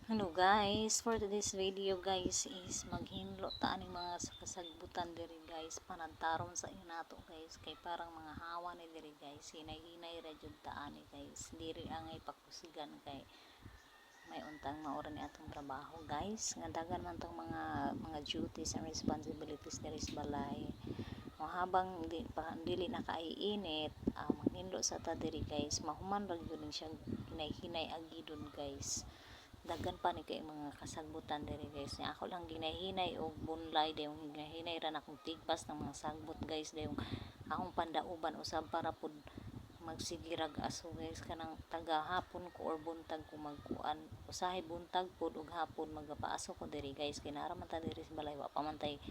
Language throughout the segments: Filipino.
Hello guys, for today's video guys is maghinlo ta aning mga kasagbutan diri guys, panantaron sa inato guys, kay parang mga hawa ni diri guys, hinay-hinay ra jud ta ani guys, diri angay pakusigan kay may untang maura ni atong trabaho guys, nga dagan man tong mga duties and responsibilities diri sa balay. O habang dili na kaiinit, manghinlo sa ta diri guys, mahuman ra gyud siya hinay-hinay agidon guys. Daghan pa ni kay mga kasagbutan diri guys, nga ako lang ginahinay og bunlay dayong ginahinay ra na akong tigpas ng mga sagbot guys, dayong akong pandauban usab para pud magsigirag aso guys, kanang taga hapon ko or buntag ko magkuan, usahay buntag pud ug hapon magapaaso ko diri guys, kay nara man ta diri sa balay, wa pa man tay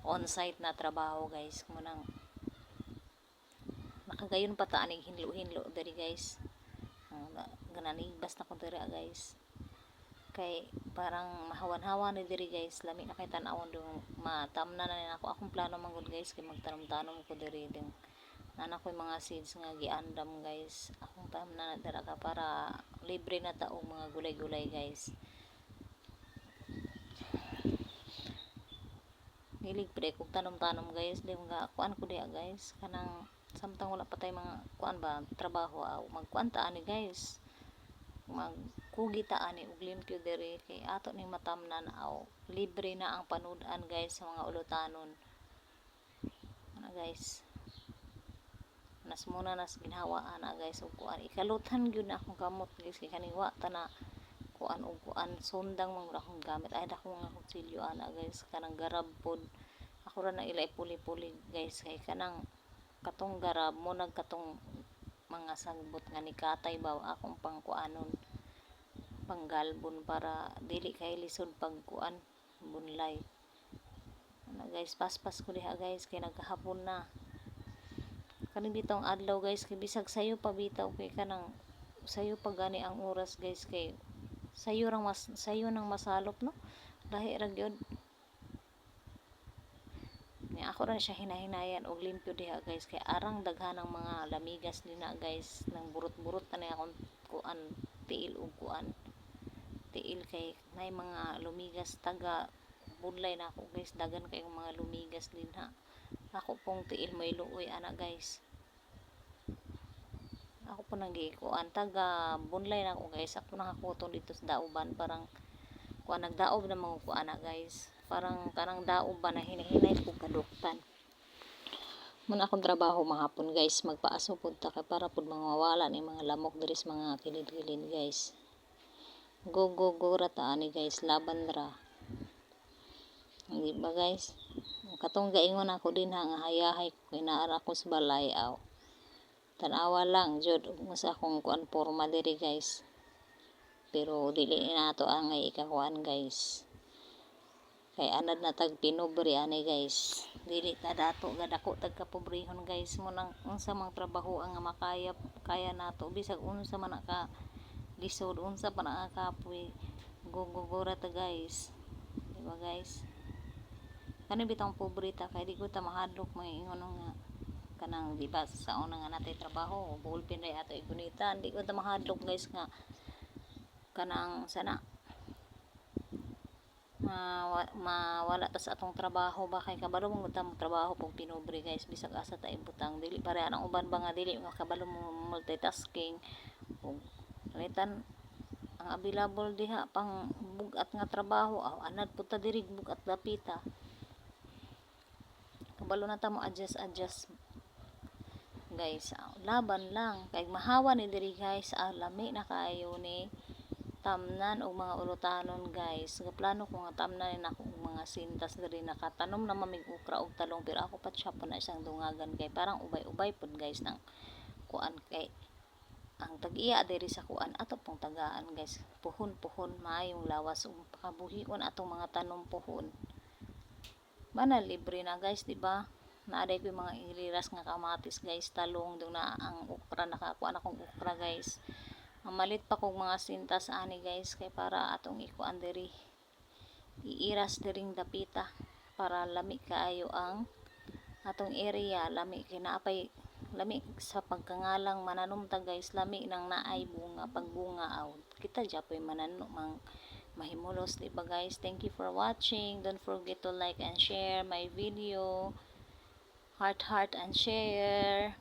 on site na trabaho guys, kumanang nakagayon pa ta aning hinlo-hinlo diri guys. Gananigbas na ko diri guys, kay parang mahawan-hawan ni diri guys, lami na kay tan-awon dong matamna na ako akong plano manggod guys, kay magtanom-tanom ko diri ding nana ko mga seeds nga giandam guys, akong tamna na dira ka para libre na ta og mga gulay-gulay guys. Hilig pre kog tanom-tanom guys, di nga kuan ko diha guys, kanang samtang wala pa tay mga kuan ba trabaho, magkuan ta ani guys, magkugi ta ani og limpyo diri, kay ato ning matamnan aw libre na ang panud-an guys sa mga ulutanon ana guys. Nas muna nas ginhawaan na guys og kuan, ikalutan gyud na akong kamot guys, kay kaniwa ta na kuan og kuan, sundang man akong gamit, ay dako nga kutsilyo ana guys, kanang garab pod ako ra na ilay puli-puli guys, kay kanang katong garab mo nagkatong mga sagbot nga nikatay ba akong pangkuanon, panggalbon para dili kay lisod pagkuan bunlay ana guys. Paspas ko diha guys, kay nagkahapon na kaning bitong adlaw guys, kay bisag sayo pa bitaw, kay kanang sayo pa gani ang oras guys, kay sayo nang masalop no, lahi ra gyud ni ako ra siya hinahinayan og limpyo diha guys, kay arang daghanang mga lamigas dina guys, nang burot-burot ani akong kuan tiil og kuan tiil, kay may mga lumigas taga budlay na ako guys, dagan kay mga lumigas dinha, ako pong tiil may luoy ana guys, ako po nang giikuan taga bunlay na ako guys, ako nakakuton dito sa dauban, parang kuan nagdaob na mga kuan na guys, parang kanang daob ba na hinahinay ko kaduktan man akong trabaho mahapon guys, magpaaso pud ta kay para pud mawala ni mga lamok diri sa mga kilid-kilid guys. Go go go ra ta ani guys, laban ra di ba guys. Katong gaingon ako din ha, nga hayahay ko kay naara ko sa balay aw tanawa lang jud sa akong kuan porma diri guys, pero dili na to angay ikakuan guys, kay anad na tag pinobre ani guys, dili ta dato ga dako tag kapobrehon guys, mo nang unsa mang trabaho ang makaya kaya nato, bisag unsa man ka lisod, unsa pa nakakapoy, gugugura ta guys, di ba guys. Kani bitang pobreta, kay di ko ta mahadlok mga ingon nga kanang di ba sa una nga natay trabaho ballpen ray ato igunitan, di ko ta mahadlok guys nga kanang sana mawala ta sa atong trabaho ba, kay kabalo mo ta trabaho pag pinobre guys, bisag asa ta ibutang, dili pare anang uban ba nga dili makabalo mo multitasking ug kalitan ang available diha pang bugat nga trabaho, anad pud ta diri bugat dapita, kabalo na ta mo adjust guys. Laban lang kay mahawa ni diri guys, lami na kaayo ni tamnan og mga ulutanon guys, gaplano ko nga tamnan na ako og mga sintas diri, nakatanom na mamig ukra og talong, pero ako pa siya pa na isang dungagan kay parang ubay-ubay pud guys nang kuan, kay ang tag-iya diri sa kuan ato pong tagaan guys, puhon-puhon maayong lawas ug pakabuhion atong mga tanom puhon bana libre na guys, di ba. Naaday ko mga iriras nga kamatis guys, talong dong na ang okra, nakakuan akong okra guys, malit pa kog mga sintas ani guys, kay para atong ikuan diri iiras diring dapita para lami kaayo ang atong area, lami kay naapay lami sa pagkangalang mananumta guys, lami nang naay bunga, pagbunga aw kita japoy manano mang mahimulos, di ba guys? Thank you for watching. Don't forget to like and share my video. Heart and share.